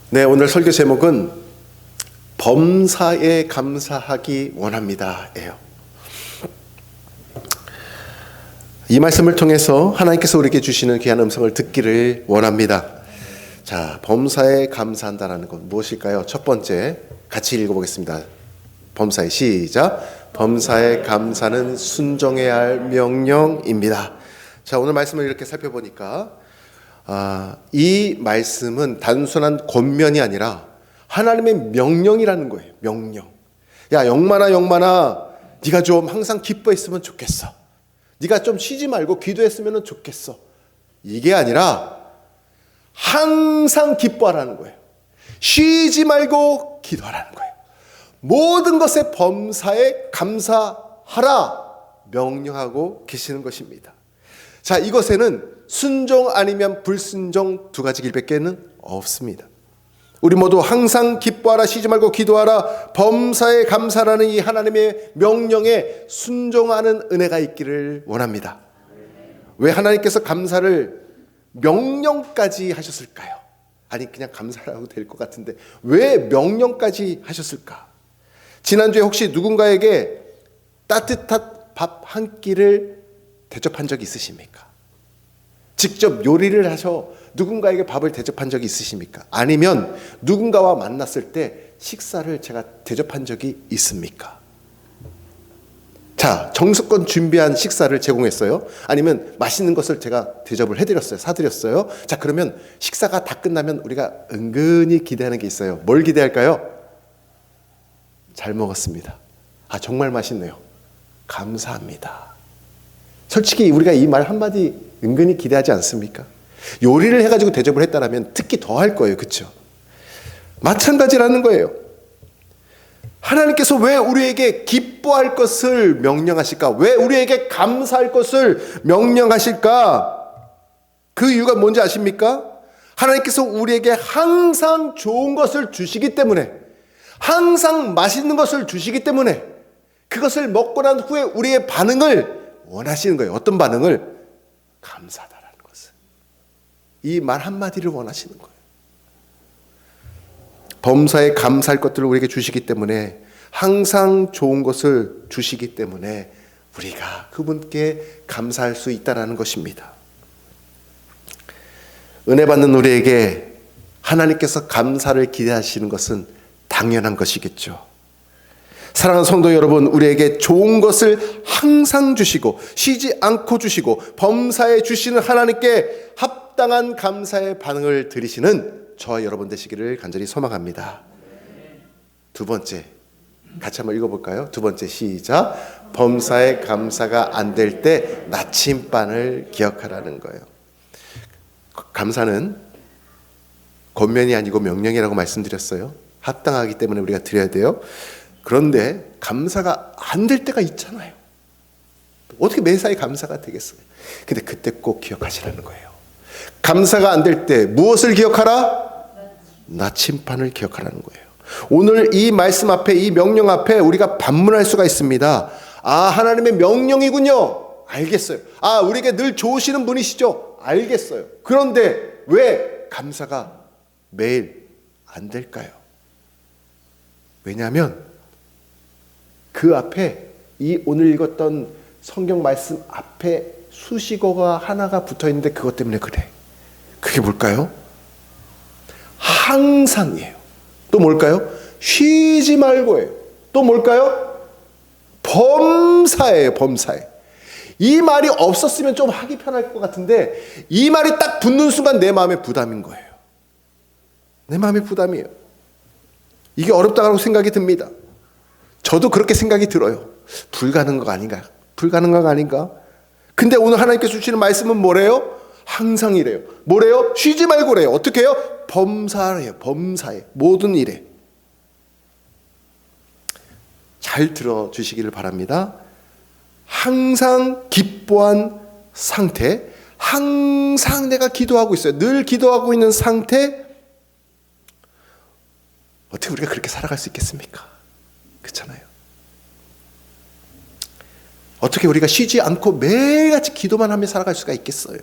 네, 오늘 설교 제목은 범사에 감사하기 원합니다 예요. 이 말씀을 통해서 하나님께서 우리에게 주시는 귀한 음성을 듣기를 원합니다. 자, 범사에 감사한다라는 건 무엇일까요? 첫 번째, 같이 읽어보겠습니다. 범사에 시작. 범사에 감사는 순종해야 할 명령입니다. 자, 오늘 말씀을 이렇게 살펴보니까 이 말씀은 단순한 권면이 아니라 하나님의 명령이라는 거예요. 명령. 야, 영만아 네가 좀 항상 기뻐했으면 좋겠어. 네가 좀 쉬지 말고 기도했으면 좋겠어. 이게 아니라 항상 기뻐하라는 거예요. 쉬지 말고 기도하라는 거예요. 모든 것에 범사에 감사하라 명령하고 계시는 것입니다. 자, 이것에는 순종 아니면 불순종 두 가지 길밖에는 없습니다. 우리 모두 항상 기뻐하라, 쉬지 말고 기도하라, 범사에 감사라는 이 하나님의 명령에 순종하는 은혜가 있기를 원합니다. 왜 하나님께서 감사를 명령까지 하셨을까요? 아니, 그냥 감사라고 될 것 같은데 왜 명령까지 하셨을까? 지난주에 혹시 누군가에게 따뜻한 밥 한 끼를 대접한 적이 있으십니까? 직접 요리를 하셔 누군가에게 밥을 대접한 적이 있으십니까? 아니면 누군가와 만났을 때 식사를 제가 대접한 적이 있습니까? 자, 정성껏 준비한 식사를 제공했어요? 아니면 맛있는 것을 제가 대접을 해드렸어요? 사드렸어요? 자, 그러면 식사가 다 끝나면 우리가 은근히 기대하는 게 있어요. 뭘 기대할까요? 잘 먹었습니다. 아, 정말 맛있네요. 감사합니다. 솔직히 우리가 이 말 한마디 은근히 기대하지 않습니까? 요리를 해가지고 대접을 했다라면 특히 더 할 거예요. 그렇죠? 마찬가지라는 거예요. 하나님께서 왜 우리에게 기뻐할 것을 명령하실까? 왜 우리에게 감사할 것을 명령하실까? 그 이유가 뭔지 아십니까? 하나님께서 우리에게 항상 좋은 것을 주시기 때문에, 항상 맛있는 것을 주시기 때문에 그것을 먹고 난 후에 우리의 반응을 원하시는 거예요. 어떤 반응을? 감사하다라는 것을. 이 말 한마디를 원하시는 거예요. 범사에 감사할 것들을 우리에게 주시기 때문에, 항상 좋은 것을 주시기 때문에 우리가 그분께 감사할 수 있다는 것입니다. 은혜 받는 우리에게 하나님께서 감사를 기대하시는 것은 당연한 것이겠죠. 사랑하는 성도 여러분, 우리에게 좋은 것을 항상 주시고 쉬지 않고 주시고 범사에 주시는 하나님께 합당한 감사의 반응을 드리시는 저와 여러분 되시기를 간절히 소망합니다. 두 번째, 같이 한번 읽어볼까요? 두 번째 시작. 범사에 감사가 안 될 때 나침반을 기억하라는 거예요. 감사는 권면이 아니고 명령이라고 말씀드렸어요. 합당하기 때문에 우리가 드려야 돼요. 그런데 감사가 안 될 때가 있잖아요. 어떻게 매사에 감사가 되겠어요? 근데 그때 꼭 기억하시라는 거예요. 감사가 안 될 때 무엇을 기억하라? 나침반을 기억하라는 거예요. 오늘 이 말씀 앞에, 이 명령 앞에 우리가 반문할 수가 있습니다. 아, 하나님의 명령이군요. 알겠어요. 아, 우리에게 늘 좋으시는 분이시죠. 알겠어요. 그런데 왜 감사가 매일 안 될까요? 왜냐하면 그 앞에, 이 오늘 읽었던 성경 말씀 앞에 수식어가 하나가 붙어 있는데 그것 때문에 그래. 그게 뭘까요? 항상이에요. 또 뭘까요? 쉬지 말고예요. 또 뭘까요? 범사예요. 범사에. 이 말이 없었으면 좀 하기 편할 것 같은데 이 말이 딱 붙는 순간 내 마음에 부담인 거예요. 내 마음에 부담이에요. 이게 어렵다고 생각이 듭니다. 저도 그렇게 생각이 들어요. 불가능한 아닌가? 불가능한 거 아닌가? 근데 오늘 하나님께서 주시는 말씀은 뭐래요? 항상이래요. 뭐래요? 쉬지 말고래요. 어떻게 해요? 범사래요. 범사에. 모든 일에. 잘 들어주시기를 바랍니다. 항상 기뻐한 상태, 항상 내가 기도하고 있어요. 늘 기도하고 있는 상태. 어떻게 우리가 그렇게 살아갈 수 있겠습니까? 그렇잖아요. 어떻게 우리가 쉬지 않고 매일같이 기도만 하며 살아갈 수가 있겠어요?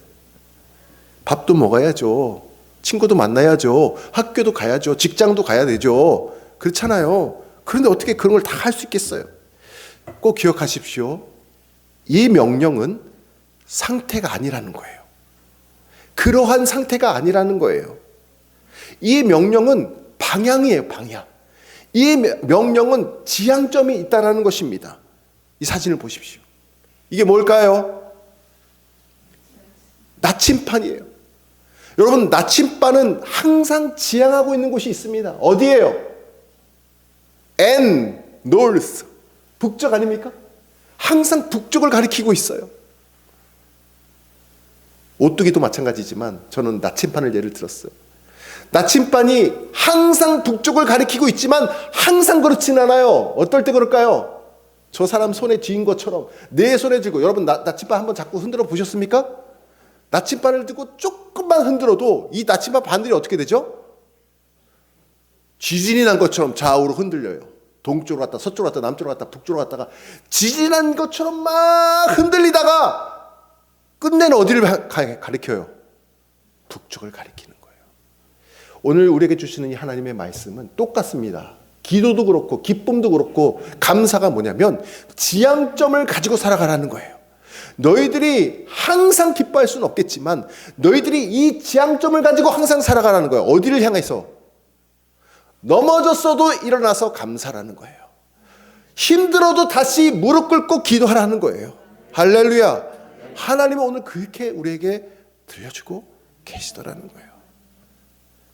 밥도 먹어야죠. 친구도 만나야죠. 학교도 가야죠. 직장도 가야 되죠. 그렇잖아요. 그런데 어떻게 그런 걸 다 할 수 있겠어요? 꼭 기억하십시오. 이 명령은 상태가 아니라는 거예요. 그러한 상태가 아니라는 거예요. 이 명령은 방향이에요, 방향. 이 명령은 지향점이 있다는 것입니다. 이 사진을 보십시오. 이게 뭘까요? 나침판이에요. 여러분, 나침반은 항상 지향하고 있는 곳이 있습니다. 어디예요? North. 북쪽 아닙니까? 항상 북쪽을 가리키고 있어요. 오뚜기도 마찬가지지만 저는 나침반을 예를 들었어요. 나침반이 항상 북쪽을 가리키고 있지만 항상 그렇진 않아요. 어떨 때 그럴까요? 저 사람 손에 쥐인 것처럼 내 손에 쥐고, 여러분 나침반 한번 자꾸 흔들어 보셨습니까? 나침반을 들고 조금만 흔들어도 이 나침반 반들이 어떻게 되죠? 지진이 난 것처럼 좌우로 흔들려요. 동쪽으로 갔다 서쪽으로 갔다 남쪽으로 갔다 북쪽으로 갔다가 지진이 난 것처럼 막 흔들리다가 끝내는 어디를 가리켜요? 북쪽을 가리키는 거예요. 오늘 우리에게 주시는 이 하나님의 말씀은 똑같습니다. 기도도 그렇고 기쁨도 그렇고 감사가 뭐냐면 지향점을 가지고 살아가라는 거예요. 너희들이 항상 기뻐할 수는 없겠지만 너희들이 이 지향점을 가지고 항상 살아가라는 거예요. 어디를 향해서? 넘어졌어도 일어나서 감사라는 거예요. 힘들어도 다시 무릎 꿇고 기도하라는 거예요. 할렐루야. 하나님은 오늘 그렇게 우리에게 들려주고 계시더라는 거예요.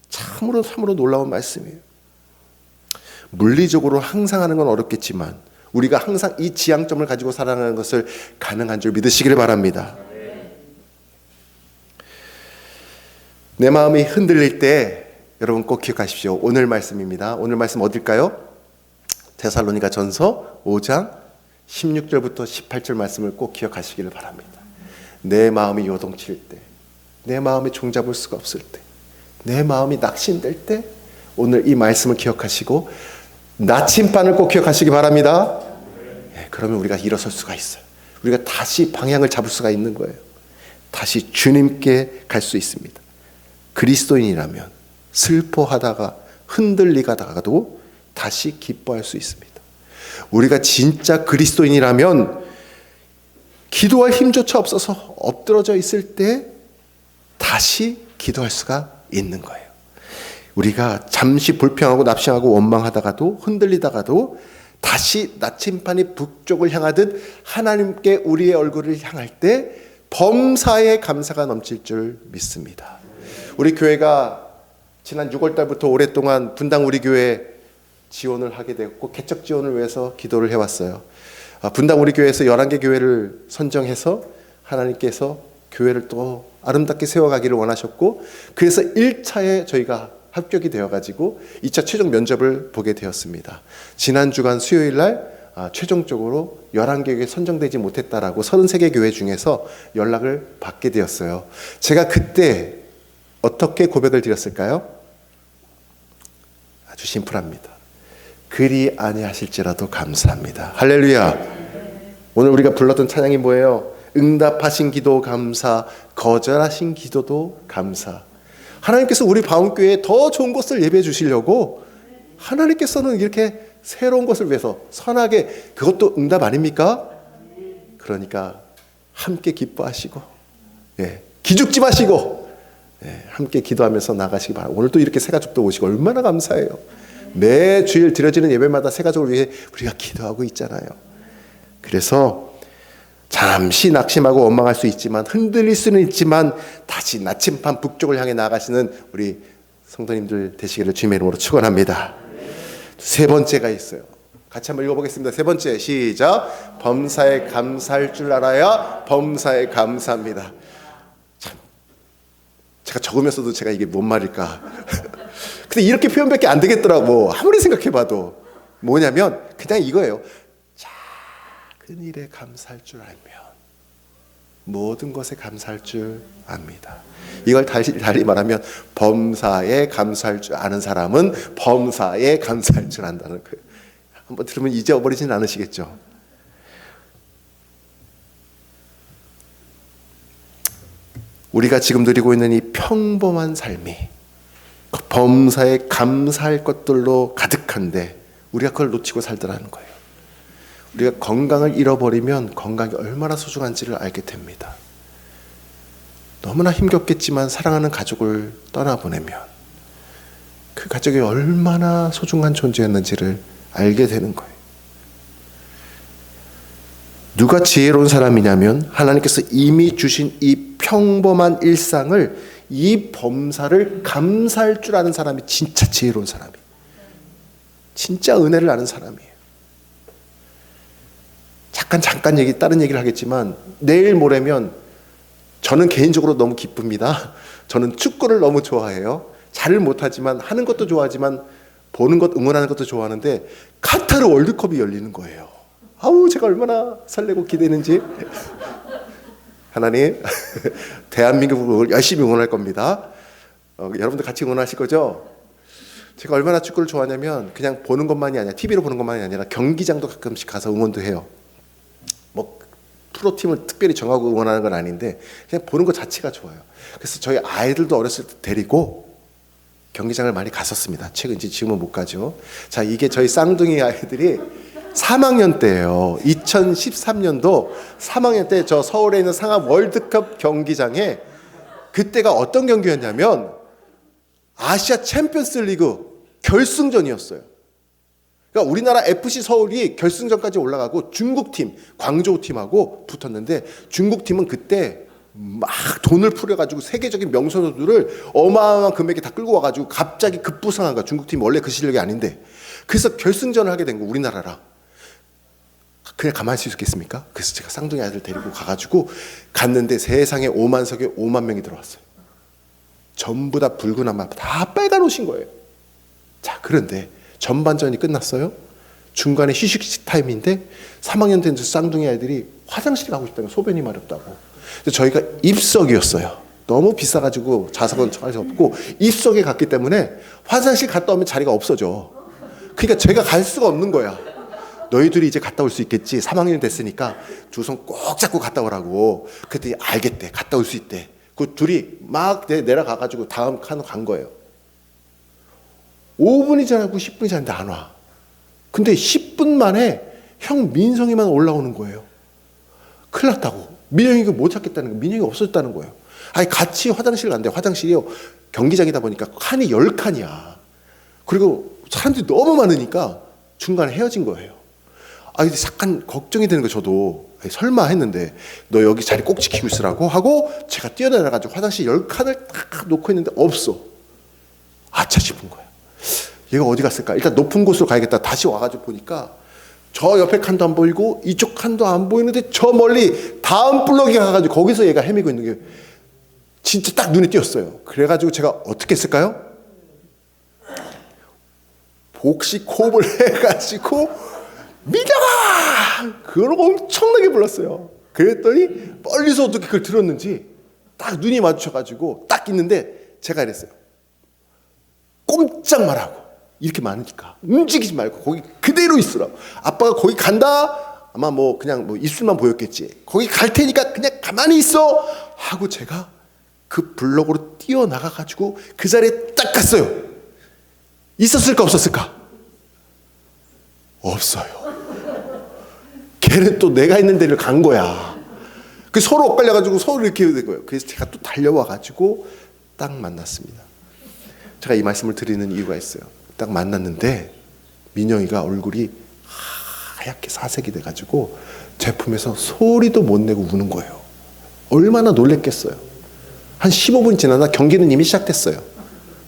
참으로 놀라운 말씀이에요. 물리적으로 항상 하는 건 어렵겠지만 우리가 항상 이 지향점을 가지고 살아가는 것을 가능한 줄 믿으시기를 바랍니다. 내 마음이 흔들릴 때 여러분 꼭 기억하십시오. 오늘 말씀입니다. 오늘 말씀 어딜까요? 데살로니가 전서 5장 16절부터 18절 말씀을 꼭 기억하시기를 바랍니다. 내 마음이 요동칠 때, 내 마음이 종잡을 수가 없을 때, 내 마음이 낙심될 때 오늘 이 말씀을 기억하시고 나침반을 꼭 기억하시기 바랍니다. 그러면 우리가 일어설 수가 있어요. 우리가 다시 방향을 잡을 수가 있는 거예요. 다시 주님께 갈 수 있습니다. 그리스도인이라면 슬퍼하다가 흔들리다가도 다시 기뻐할 수 있습니다. 우리가 진짜 그리스도인이라면 기도할 힘조차 없어서 엎드러져 있을 때 다시 기도할 수가 있는 거예요. 우리가 잠시 불평하고 납심하고 원망하다가도 흔들리다가도 다시 나침반이 북쪽을 향하듯 하나님께 우리의 얼굴을 향할 때 범사에 감사가 넘칠 줄 믿습니다. 우리 교회가 지난 6월 달부터 오랫동안 분당 우리 교회 지원을 하게 되었고 개척 지원을 위해서 기도를 해왔어요. 분당 우리 교회에서 11개 교회를 선정해서 하나님께서 교회를 또 아름답게 세워가기를 원하셨고 그래서 1차에 저희가 합격이 되어가지고 2차 최종 면접을 보게 되었습니다. 지난 주간 수요일 날 최종적으로 11개에 선정되지 못했다라고 33개 교회 중에서 연락을 받게 되었어요. 제가 그때 어떻게 고백을 드렸을까요? 아주 심플합니다. 그리 아니하실지라도 감사합니다. 할렐루야. 오늘 우리가 불렀던 찬양이 뭐예요? 응답하신 기도 감사, 거절하신 기도도 감사. 하나님께서 우리 바운교회에 더 좋은 것을 예배해 주시려고 하나님께서는 이렇게 새로운 것을 위해서 선하게, 그것도 응답 아닙니까? 그러니까 함께 기뻐하시고 기죽지 마시고 함께 기도하면서 나가시기 바랍니다. 오늘 또 이렇게 새가족도 오시고 얼마나 감사해요. 매 주일 드려지는 예배마다 새가족을 위해 우리가 기도하고 있잖아요. 그래서 잠시 낙심하고 원망할 수 있지만 흔들릴 수는 있지만 다시 나침반 북쪽을 향해 나아가시는 우리 성도님들 되시기를 주님의 이름으로 축원합니다. 세 번째가 있어요. 같이 한번 읽어보겠습니다. 세 번째 시작. 범사에 감사할 줄 알아야 범사에 감사합니다. 참, 제가 적으면서도 제가 이게 뭔 말일까 근데 이렇게 표현밖에 안 되겠더라고. 아무리 생각해봐도. 뭐냐면 그냥 이거예요. 작은 일에 감사할 줄 알면 모든 것에 감사할 줄 압니다. 이걸 달리 말하면 범사에 감사할 줄 아는 사람은 범사에 감사할 줄 안다는 거예요. 한번 들으면 잊어버리진 않으시겠죠? 우리가 지금 누리고 있는 이 평범한 삶이 범사에 감사할 것들로 가득한데 우리가 그걸 놓치고 살더라는 거예요. 우리가 건강을 잃어버리면 건강이 얼마나 소중한지를 알게 됩니다. 너무나 힘겹겠지만 사랑하는 가족을 떠나보내면 그 가족이 얼마나 소중한 존재였는지를 알게 되는 거예요. 누가 지혜로운 사람이냐면 하나님께서 이미 주신 이 평범한 일상을, 이 범사를 감사할 줄 아는 사람이 진짜 지혜로운 사람이에요. 진짜 은혜를 아는 사람이에요. 잠깐 다른 얘기를 하겠지만 내일 모레면 저는 개인적으로 너무 기쁩니다. 저는 축구를 너무 좋아해요. 잘을 못하지만 하는 것도 좋아하지만 보는 것, 응원하는 것도 좋아하는데 카타르 월드컵이 열리는 거예요. 아우, 제가 얼마나 설레고 기대했는지. 하나님, 대한민국을 열심히 응원할 겁니다. 여러분들 같이 응원하실 거죠? 제가 얼마나 축구를 좋아하냐면 그냥 보는 것만이 아니라, TV로 보는 것만이 아니라 경기장도 가끔씩 가서 응원도 해요. 뭐 프로팀을 특별히 정하고 응원하는 건 아닌데 그냥 보는 것 자체가 좋아요. 그래서 저희 아이들도 어렸을 때 데리고 경기장을 많이 갔었습니다. 지금은 못 가죠. 자, 이게 저희 쌍둥이 아이들이 3학년 때예요. 2013년도 3학년 때 저 서울에 있는 상암 월드컵 경기장에, 그때가 어떤 경기였냐면 아시아 챔피언스 리그 결승전이었어요. 그러니까 우리나라 FC 서울이 결승전까지 올라가고 중국팀, 광저우팀하고 붙었는데 중국팀은 그때 막 돈을 풀어가지고 세계적인 명선수들을 어마어마한 금액에 다 끌고 와가지고 갑자기 급부상한 거야. 중국팀이 원래 그 실력이 아닌데. 그래서 결승전을 하게 된 거, 우리나라랑. 그냥 가만히 있을 수 있겠습니까? 그래서 제가 쌍둥이 아이들 데리고 가가지고 갔는데 세상에 5만석에 5만 명이 들어왔어요. 전부 다 붉은 아마 다 빨간 옷인 거예요. 자, 그런데 전반전이 끝났어요. 중간에 휴식 타임인데 3학년 된 쌍둥이 아이들이 화장실 가고 싶다는 거예요. 소변이 마렵다고. 근데 저희가 입석이었어요. 너무 비싸가지고 좌석은 할 수 없고 입석에 갔기 때문에 화장실 갔다 오면 자리가 없어져. 그러니까 제가 갈 수가 없는 거야. 너희들이 이제 갔다 올 수 있겠지. 3학년이 됐으니까 두 손 꼭 잡고 갔다 오라고. 그랬더니 알겠대. 갔다 올 수 있대. 그 둘이 막 내려가가지고 다음 칸 간 거예요. 5분이 지나고 10분이 지났는데 안 와. 근데 10분 만에 형 민성이만 올라오는 거예요. 큰일 났다고. 민영이가 못 찾겠다는 거예요. 민영이 없어졌다는 거예요. 아니, 같이 화장실 간대. 화장실이요, 경기장이다 보니까 칸이 10칸이야. 그리고 사람들이 너무 많으니까 중간에 헤어진 거예요. 아, 근데 잠깐 걱정이 되는 거, 저도. 설마 했는데 너 여기 자리 꼭 지키고 있으라고 하고 제가 뛰어내려가지고 화장실 10칸을 딱 놓고 있는데 없어. 아차 싶은 거야. 얘가 어디 갔을까? 일단 높은 곳으로 가야겠다. 다시 와가지고 보니까 저 옆에 칸도 안 보이고 이쪽 칸도 안 보이는데 저 멀리 다음 블럭에 가가지고 거기서 얘가 헤매고 있는 게 진짜 딱 눈에 띄었어요. 그래가지고 제가 어떻게 했을까요? 복식호흡을 해가지고 민영아! 그걸 엄청나게 불렀어요. 그랬더니 멀리서 어떻게 그걸 들었는지 딱 눈이 마주쳐가지고 딱 있는데 제가 이랬어요. 꼼짝 말라고. 이렇게 많으니까 움직이지 말고 거기 그대로 있으라고. 아빠가 거기 간다? 아마 뭐 그냥 뭐 입술만 보였겠지. 거기 갈 테니까 그냥 가만히 있어 하고 제가 그 블럭으로 뛰어나가가지고 그 자리에 딱 갔어요. 있었을까 없었을까? 없어요. 걔는 또 내가 있는 데를 간 거야. 그 서로 엇갈려가지고 서로 이렇게 된 거예요. 그래서 제가 또 달려와가지고 딱 만났습니다. 제가 이 말씀을 드리는 이유가 있어요. 딱 만났는데 민영이가 얼굴이 하얗게 사색이 돼가지고 제품에서 소리도 못 내고 우는 거예요. 얼마나 놀랬겠어요. 한 15분 지나나 경기는 이미 시작됐어요.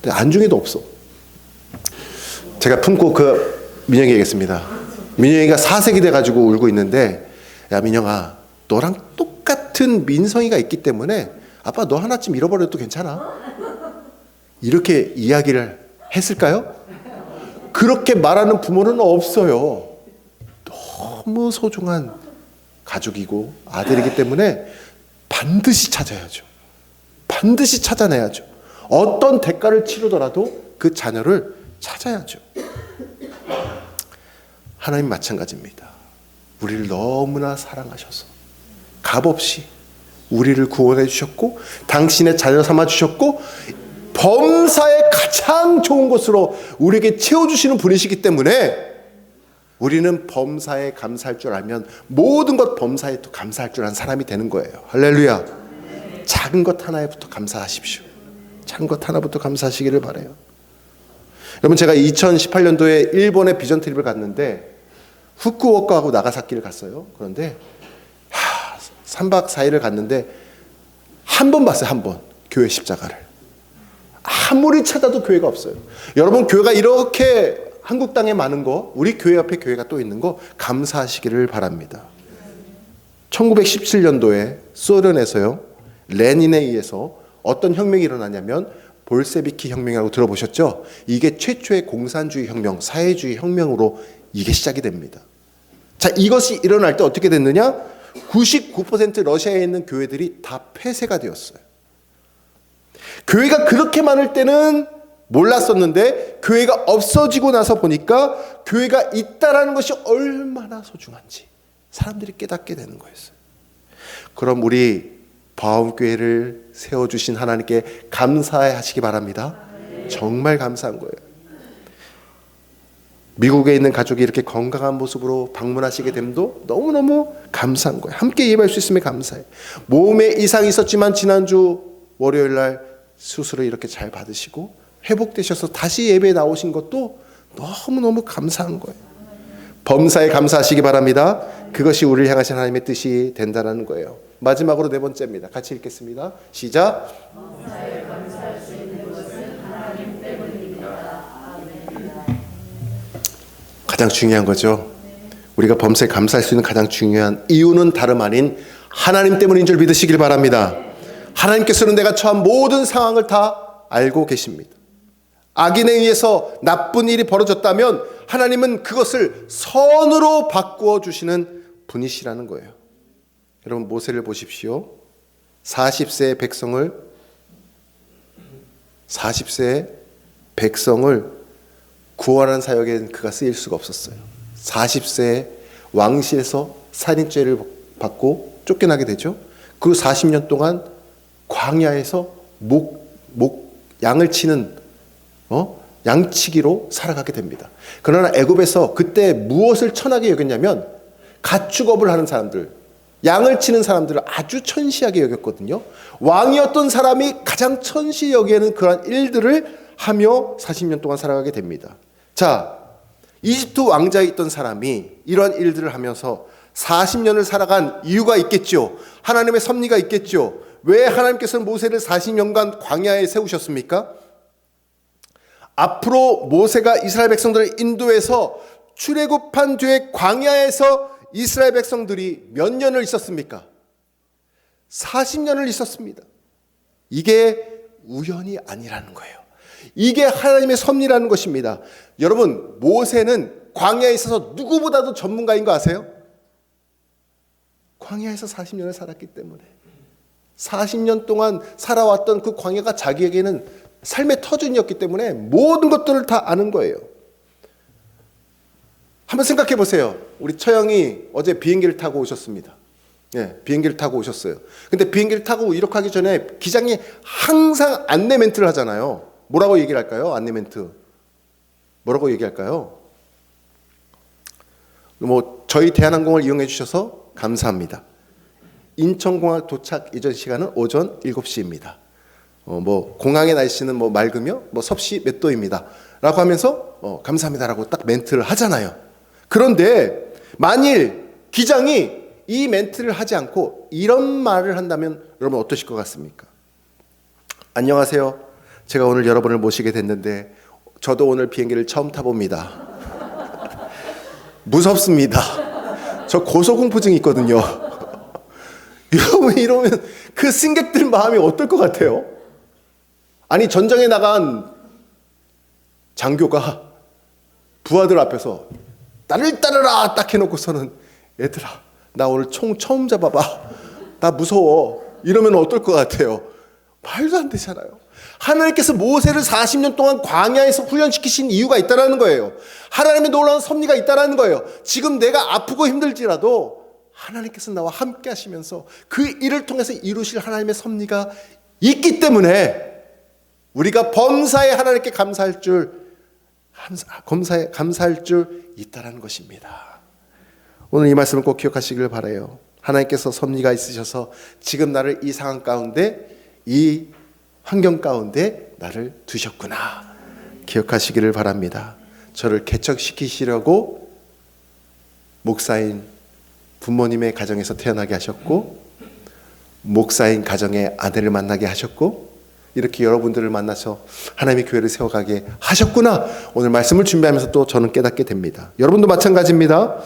근데 안중에도 없어. 제가 품고 그 민영이에게 얘기했습니다. 민영이가 사색이 돼가지고 울고 있는데, 야 민영아, 너랑 똑같은 민성이가 있기 때문에 아빠 너 하나쯤 잃어버려도 괜찮아. 이렇게 이야기를 했을까요? 그렇게 말하는 부모는 없어요. 너무 소중한 가족이고 아들이기 때문에 반드시 찾아야죠. 반드시 찾아내야죠. 어떤 대가를 치르더라도 그 자녀를 찾아야죠. 하나님 마찬가지입니다. 우리를 너무나 사랑하셔서 값없이 우리를 구원해 주셨고 당신의 자녀 삼아 주셨고 범사의 가장 좋은 것으로 우리에게 채워주시는 분이시기 때문에 우리는 범사에 감사할 줄 알면 모든 것 범사에 또 감사할 줄 아는 사람이 되는 거예요. 할렐루야. 작은 것 하나에부터 감사하십시오. 작은 것 하나부터 감사하시기를 바라요. 여러분, 제가 2018년도에 일본에 비전 트립을 갔는데 후쿠오카하고 나가사키를 갔어요. 그런데 3박 4일을 갔는데 한 번 봤어요. 한 번. 교회 십자가를. 아무리 찾아도 교회가 없어요. 여러분, 교회가 이렇게 한국 땅에 많은 거, 우리 교회 옆에 교회가 또 있는 거 감사하시기를 바랍니다. 1917년도에 소련에서요, 레닌에 의해서 어떤 혁명이 일어나냐면 볼세비키 혁명이라고 들어보셨죠? 이게 최초의 공산주의 혁명, 사회주의 혁명으로 이게 시작이 됩니다. 자, 이것이 일어날 때 어떻게 됐느냐? 99% 러시아에 있는 교회들이 다 폐쇄가 되었어요. 교회가 그렇게 많을 때는 몰랐었는데 교회가 없어지고 나서 보니까 교회가 있다라는 것이 얼마나 소중한지 사람들이 깨닫게 되는 거였어요. 그럼 우리 바움교회를 세워주신 하나님께 감사하시기 바랍니다. 정말 감사한 거예요. 미국에 있는 가족이 이렇게 건강한 모습으로 방문하시게 됨도 너무너무 감사한 거예요. 함께 예배할 수 있으면 감사해요. 몸에 이상이 있었지만 지난주 월요일 날 수술을 이렇게 잘 받으시고 회복되셔서 다시 예배에 나오신 것도 너무너무 감사한 거예요. 범사에 감사하시기 바랍니다. 그것이 우리를 향하신 하나님의 뜻이 된다는 거예요. 마지막으로 네 번째입니다. 같이 읽겠습니다. 시작. 범사에 감사할 수 있는 것은 하나님 때문입니다. 가장 중요한 거죠. 우리가 범사에 감사할 수 있는 가장 중요한 이유는 다름 아닌 하나님 때문인 줄 믿으시길 바랍니다. 하나님께서는 내가 처한 모든 상황을 다 알고 계십니다. 악인에 의해서 나쁜 일이 벌어졌다면 하나님은 그것을 선으로 바꾸어 주시는 분이시라는 거예요. 여러분, 모세를 보십시오. 40세의 백성을 구원하는 사역에 그가 쓰일 수가 없었어요. 40세에 왕실에서 살인죄를 받고 쫓겨나게 되죠. 그리고 40년 동안 광야에서 양을 치는 양치기로 살아가게 됩니다. 그러나 애굽에서 그때 무엇을 천하게 여겼냐면 가축업을 하는 사람들, 양을 치는 사람들을 아주 천시하게 여겼거든요. 왕이었던 사람이 가장 천시 여기에는 그러한 일들을 하며 40년 동안 살아가게 됩니다. 자, 이집트 왕자에 있던 사람이 이러한 일들을 하면서 40년을 살아간 이유가 있겠죠. 하나님의 섭리가 있겠죠. 왜 하나님께서는 모세를 40년간 광야에 세우셨습니까? 앞으로 모세가 이스라엘 백성들을 인도해서 출애굽한 뒤에 광야에서 이스라엘 백성들이 몇 년을 있었습니까? 40년을 있었습니다. 이게 우연이 아니라는 거예요. 이게 하나님의 섭리라는 것입니다. 여러분, 모세는 광야에 있어서 누구보다도 전문가인 거 아세요? 광야에서 40년을 살았기 때문에 40년 동안 살아왔던 그 광야가 자기에게는 삶의 터전이었기 때문에 모든 것들을 다 아는 거예요. 한번 생각해 보세요. 우리 처형이 어제 비행기를 타고 오셨습니다. 비행기를 타고 오셨어요. 근데 비행기를 타고 이륙하기 전에 기장이 항상 안내 멘트를 하잖아요. 뭐라고 얘기를 할까요? 안내 멘트. 뭐라고 얘기할까요? 저희 대한항공을 이용해 주셔서 감사합니다. 인천공항 도착 이전 시간은 오전 7시입니다. 공항의 날씨는 맑으며 섭씨 몇 도입니다. 라고 하면서 감사합니다라고 딱 멘트를 하잖아요. 그런데 만일 기장이 이 멘트를 하지 않고 이런 말을 한다면 여러분 어떠실 것 같습니까? 안녕하세요. 제가 오늘 여러분을 모시게 됐는데 저도 오늘 비행기를 처음 타봅니다. 무섭습니다. 저 고소공포증이 있거든요. 여러분 이러면 그 승객들 마음이 어떨 것 같아요? 아니 전장에 나간 장교가 부하들 앞에서 나를 따르라 딱 해놓고서는 얘들아 나 오늘 총 처음 잡아봐. 나 무서워. 이러면 어떨 것 같아요? 말도 안 되잖아요. 하나님께서 모세를 40년 동안 광야에서 훈련시키신 이유가 있다는 거예요. 하나님의 놀라운 섭리가 있다는 거예요. 지금 내가 아프고 힘들지라도 하나님께서 나와 함께 하시면서 그 일을 통해서 이루실 하나님의 섭리가 있기 때문에 우리가 범사에 하나님께 감사할 줄 있다라는 것입니다. 오늘 이 말씀을 꼭 기억하시길 바라요. 하나님께서 섭리가 있으셔서 지금 나를 이 상황 가운데, 이 환경 가운데 나를 두셨구나 기억하시기를 바랍니다. 저를 개척시키시려고 목사인 부모님의 가정에서 태어나게 하셨고, 목사인 가정의 아내를 만나게 하셨고, 이렇게 여러분들을 만나서 하나님의 교회를 세워가게 하셨구나. 오늘 말씀을 준비하면서 또 저는 깨닫게 됩니다. 여러분도 마찬가지입니다.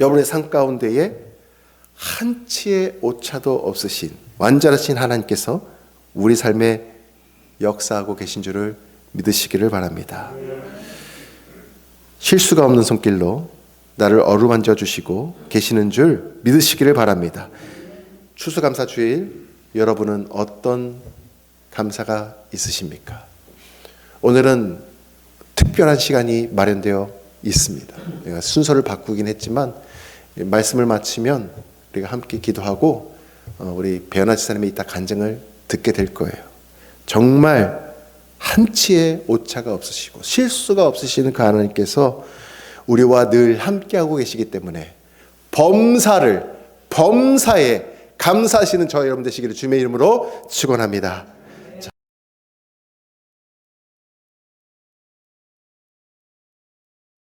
여러분의 삶 가운데에 한치의 오차도 없으신 완전하신 하나님께서 우리 삶에 역사하고 계신 줄을 믿으시기를 바랍니다. 실수가 없는 손길로 나를 어루만져 주시고 계시는 줄 믿으시기를 바랍니다. 추수감사주일, 여러분은 어떤 감사가 있으십니까? 오늘은 특별한 시간이 마련되어 있습니다. 내가 순서를 바꾸긴 했지만 말씀을 마치면 우리가 함께 기도하고 우리 배연아 지사님의 이따 간증을 듣게 될 거예요. 정말 한치의 오차가 없으시고 실수가 없으시는 그 하나님께서 우리와 늘 함께하고 계시기 때문에 범사에 감사하시는 저와 여러분 되시기를 주님의 이름으로 축원합니다.